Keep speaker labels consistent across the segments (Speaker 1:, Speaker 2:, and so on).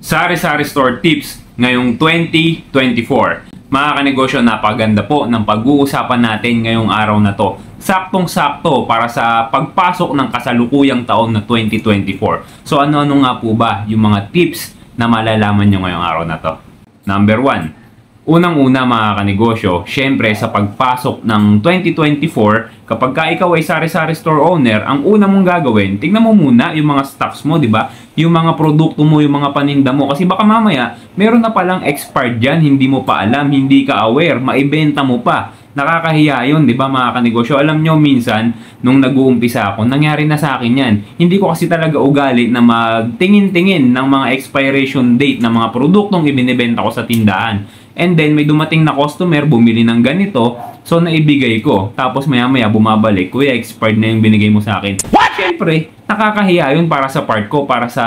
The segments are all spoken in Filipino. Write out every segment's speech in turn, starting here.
Speaker 1: Sari-sari store tips ngayong 2024. Mga kanegosyo, napaganda po ng pag-uusapan natin ngayong araw na to. Saktong-sakto para sa pagpasok ng kasalukuyang taon na 2024. So ano-ano nga po ba yung mga tips na malalaman nyo ngayong araw na to? Number 1. Unang-una mga kanegosyo, syempre sa pagpasok ng 2024, kapag ka ikaw ay sari-sari store owner, ang una mong gagawin, tingnan mo muna yung mga stocks mo, di ba? Yung mga produkto mo, yung mga paninda mo. Kasi baka mamaya, meron na palang expired dyan, hindi mo pa alam, hindi ka aware, maibenta mo pa. Nakakahiya yun, di ba mga kanegosyo? Alam nyo, minsan, nung nag-uumpisa ako, nangyari na sa akin yan. Hindi ko kasi talaga ugali na magtingin-tingin ng mga expiration date ng mga produktong ibinibenta ko sa tindahan. And then, may dumating na customer, bumili ng ganito, so naibigay ko. Tapos maya-maya bumabalik, kuya, expired na yung binigay mo sa akin. What? Siyempre, nakakahiya yun para sa part ko, para sa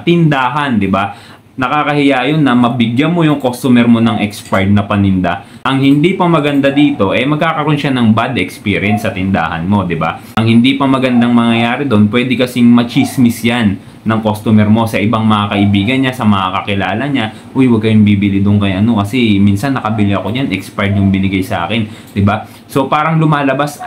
Speaker 1: tindahan, di ba? Nakakahiya yun na mabigyan mo yung customer mo ng expired na paninda. Ang hindi pa maganda dito, magkakaroon siya ng bad experience sa tindahan mo, di ba? Ang hindi pa magandang mangyayari doon, pwede kasing machismis yan ng customer mo sa ibang mga kaibigan niya, sa mga kakilala niya. Uy, huwag kayong bibili doon kay ano kasi minsan nakabili ako niyan, expired yung binigay sa akin, 'di ba? So parang lumalabas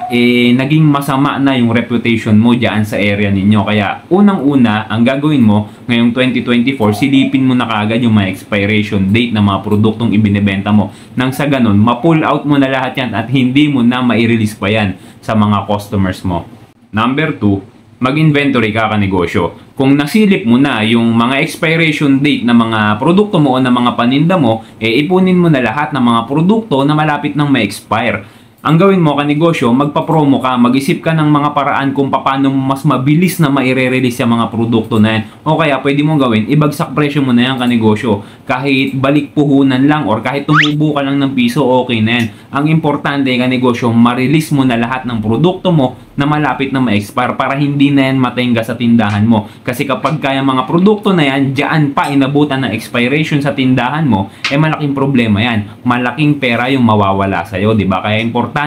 Speaker 1: naging masama na yung reputation mo diyan sa area ninyo. Kaya unang-una, ang gagawin mo ngayong 2024, silipin mo na kaagad yung mga expiration date ng mga produktong ibinebenta mo. Nang sa ganun, ma-pull out mo na lahat yan at hindi mo na mai-release pa yan sa mga customers mo. Number 2, mag-inventory ka kanegosyo. Kung nasilip mo na yung mga expiration date ng mga produkto mo o ng mga paninda mo, ipunin mo na lahat ng mga produkto na malapit nang ma-expire. Ang gawin mo kanegosyo, magpa-promo ka, mag-isip ka ng mga paraan kung paano mas mabilis na maire-release yung mga produkto na yan. O kaya pwede mong gawin, ibagsak presyo mo na yan kanegosyo. Kahit balik puhunan lang or kahit tumubo ka lang ng piso, okay na yan. Ang importante kanegosyo, ma-release mo na lahat ng produkto mo na malapit na ma-expire para hindi na yan matenga sa tindahan mo. Kasi kapag kaya mga produkto na yan, dyan pa inabutan ng expiration sa tindahan mo, malaking problema yan. Malaking pera yung mawawala sa'yo, diba? Kaya importante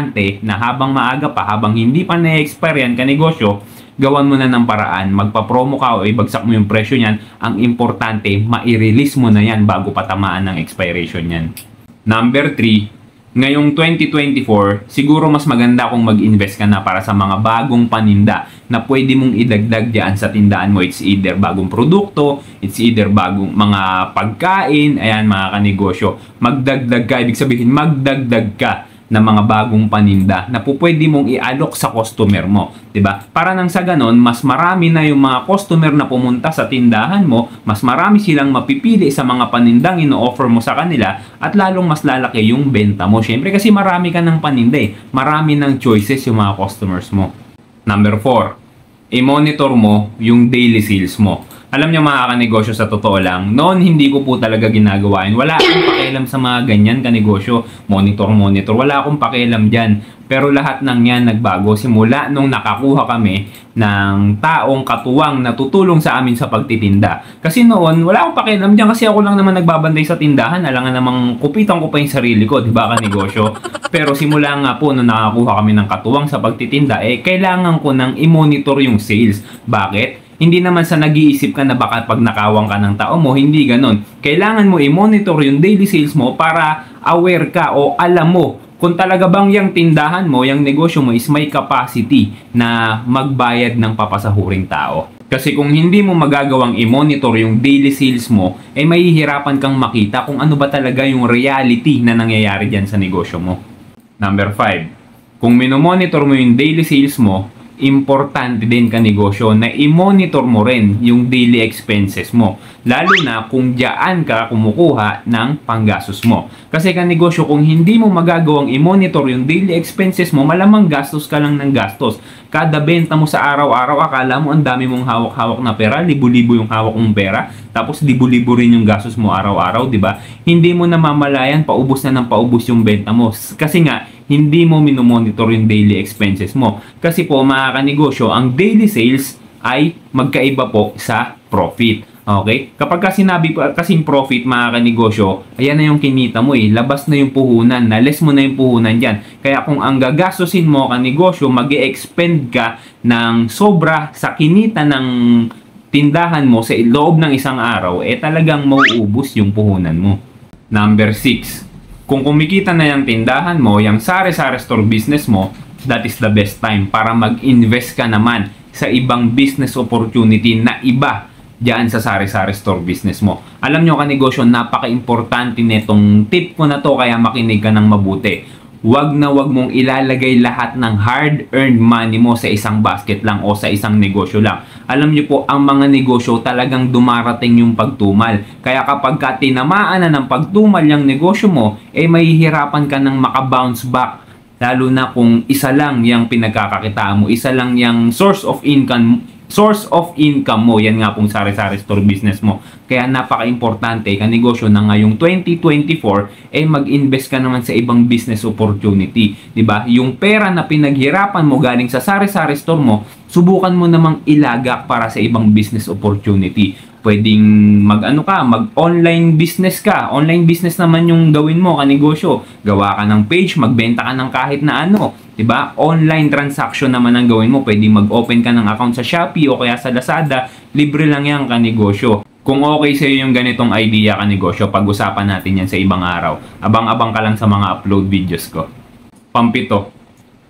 Speaker 1: na habang maaga pa, habang hindi pa na-expire yan kanegosyo, gawan mo na ng paraan, magpa-promo ka o ibagsak mo yung presyo niyan. Ang importante, ma-release mo na yan bago patamaan ng expiration yan. Number 3, ngayong 2024, siguro mas maganda kung mag-invest ka na para sa mga bagong paninda na pwede mong idagdag dyan sa tindahan mo. It's either bagong produkto, it's either bagong mga pagkain, ayan mga kanegosyo. Magdagdag ka, ibig sabihin magdagdag ka ng mga bagong paninda na pwede mong i-alok sa customer mo, 'di ba? Para nang sa ganon, mas marami na yung mga customer na pumunta sa tindahan mo, mas marami silang mapipili sa mga panindang ino-offer mo sa kanila at lalong mas lalaki yung benta mo. Syempre kasi marami ka ng paninda, marami ng choices yung mga customers mo. Number 4, i-monitor mo yung daily sales mo. Alam niyo mga kanegosyo, sa totoo lang, noon hindi ko po talaga ginagawa yun. Wala akong pakialam sa mga ganyan kanegosyo. Monitor. Wala akong pakialam dyan. Pero lahat ng yan nagbago simula nung nakakuha kami ng taong katuwang na tutulong sa amin sa pagtitinda. Kasi noon, wala akong pakialam dyan kasi ako lang naman nagbabantay sa tindahan. Alangan namang kupitan ko pa yung sarili ko, di ba kanegosyo? Pero simula nga po nung nakakuha kami ng katuwang sa pagtitinda, kailangan ko nang i-monitor yung sales. Bakit? Hindi naman sa nag-iisip ka na baka pag nakawang ka ng tao mo, hindi ganon. Kailangan mo i-monitor yung daily sales mo para aware ka o alam mo kung talaga bang yung tindahan mo, yung negosyo mo is may capacity na magbayad ng papasahuring tao. Kasi kung hindi mo magagawang i-monitor yung daily sales mo, mahihirapan kang makita kung ano ba talaga yung reality na nangyayari dyan sa negosyo mo. Number 5, kung minomonitor mo yung daily sales mo, importante din kanegosyo na i-monitor mo rin yung daily expenses mo. Lalo na kung diyan ka kumukuha ng panggastos mo. Kasi kanegosyo, kung hindi mo magagawang i-monitor yung daily expenses mo, malamang gastos ka lang ng gastos. Kada benta mo sa araw-araw, akala mo ang dami mong hawak-hawak na pera, libo-libo yung hawak mong pera, tapos libo-libo rin yung gastos mo araw-araw, di ba? Hindi mo namamalayan, paubos na ng paubos yung benta mo. Kasi nga, hindi mo minomonitor yung daily expenses mo. Kasi po mga kanegosyo, ang daily sales ay magkaiba po sa profit. Okay? Kapag ka sinabi po kasing profit mga kanegosyo, ayan na yung kinita mo labas na yung puhunan, na-less mo na yung puhunan dyan. Kaya kung ang gagastusin mo kanegosyo, mag-e-expend ka ng sobra sa kinita ng tindahan mo sa loob ng isang araw, talagang mauubos yung puhunan mo. Number 6. Kung kumikita na yung tindahan mo, yung sari-sari store business mo, that is the best time para mag-invest ka naman sa ibang business opportunity na iba diyan sa sari-sari store business mo. Alam nyo kanegosyo, napaka-importante nitong tip ko na to, kaya makinig ka ng mabuti. Wag na wag mong ilalagay lahat ng hard-earned money mo sa isang basket lang o sa isang negosyo lang. Alam nyo po, ang mga negosyo talagang dumarating yung pagtumal. Kaya kapag ka tinamaan na ng pagtumal yung negosyo mo, mahihirapan ka ng makabounce back. Lalo na kung isa lang yung pinagkakakitaan mo, isa lang yung source of income mo, yan nga pong sari-sari store business mo. Kaya napaka-importante kanegosyo na ngayong 2024 mag-invest ka naman sa ibang business opportunity, 'di ba? Yung pera na pinaghirapan mo galing sa sari-sari store mo, subukan mo namang ilagak para sa ibang business opportunity. Pwedeng mag-online business ka. Online business naman yung gawin mo kanegosyo. Gawa ka ng page, magbenta ka ng kahit na ano. 'Di ba? Online transaction naman ang gawin mo. Pwedeng mag-open ka ng account sa Shopee o kaya sa Lazada. Libre lang yan kanegosyo. Kung okay sa iyo yung ganitong idea kanegosyo, pag-usapan natin yan sa ibang araw. Abang-abang ka lang sa mga upload videos ko. Pampito,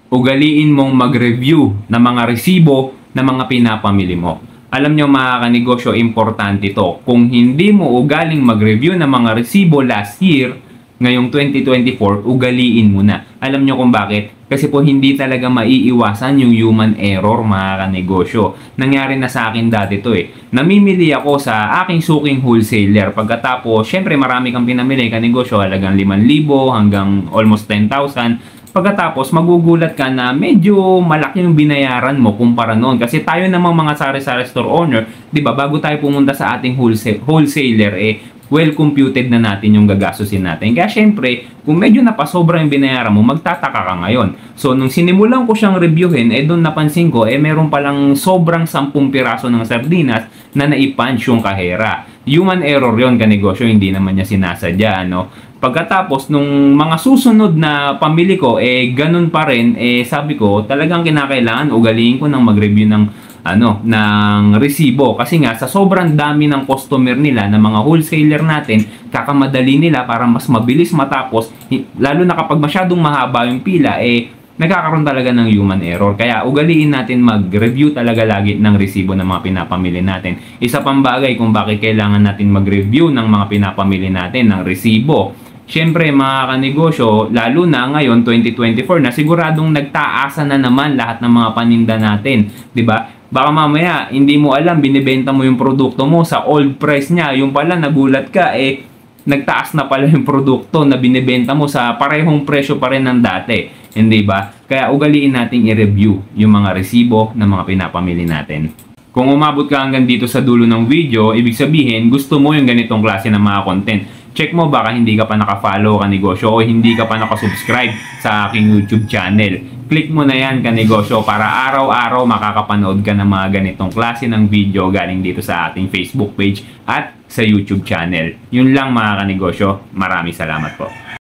Speaker 1: ugaliin mong mag-review ng mga resibo ng mga pinapamili mo. Alam nyo mga kanegosyo, importante to. Kung hindi mo ugaling mag-review ng mga resibo last year, ngayong 2024, ugaliin mo na. Alam nyo kung bakit? Kasi po hindi talaga maiiwasan yung human error mga kanegosyo. Nangyari na sa akin dati to Namimili ako sa aking suking wholesaler. Pagkatapos, syempre marami kang pinamili kanegosyo, halagang 5,000 hanggang almost 10,000. Pagkatapos, magugulat ka na medyo malaki yung binayaran mo kumpara noon. Kasi tayo namang mga sari-sari store owner, di ba, bago tayo pumunta sa ating wholesaler, well computed na natin yung gagastusin natin. Kaya syempre, kung medyo napasobra yung binayaran mo, magtataka ka ngayon. So, nung sinimulan ko siyang reviewin, doon napansin ko, meron palang sobrang 10 piraso ng sardinas na naipunch yung kahera. Human error yon kanegosyo, hindi naman niya sinasadya, no? Pagkatapos, nung mga susunod na pamili ko, ganun pa rin, sabi ko, talagang kinakailangan, ugaliin ko ng mag-review ng resibo. Kasi nga, sa sobrang dami ng customer nila, ng mga wholesaler natin, kakamadali nila para mas mabilis matapos, lalo na kapag masyadong mahaba yung pila, nagkakaroon talaga ng human error. Kaya ugaliin natin mag-review talaga lagi ng resibo ng mga pinapamili natin. Isa pang bagay kung bakit kailangan natin mag-review ng mga pinapamili natin ng resibo. Siyempre mga kanegosyo, lalo na ngayon 2024 na siguradong nagtaasa na naman lahat ng mga paninda natin, 'di ba? Baka mamaya hindi mo alam, binibenta mo yung produkto mo sa old price niya, yung pala nagulat ka nagtaas na pala yung produkto na binibenta mo sa parehong presyo pa rin ng dati, hindi ba? Kaya ugaliin nating i-review yung mga resibo ng mga pinapamili natin. Kung umabot ka hanggang dito sa dulo ng video, ibig sabihin gusto mo yung ganitong klase ng mga content. Check mo baka hindi ka pa naka-follow kanegosyo o hindi ka pa naka-subscribe sa aking YouTube channel. Click mo na yan kanegosyo para araw-araw makakapanood ka ng mga ganitong klase ng video galing dito sa ating Facebook page at sa YouTube channel. Yun lang mga kanegosyo. Maraming salamat po.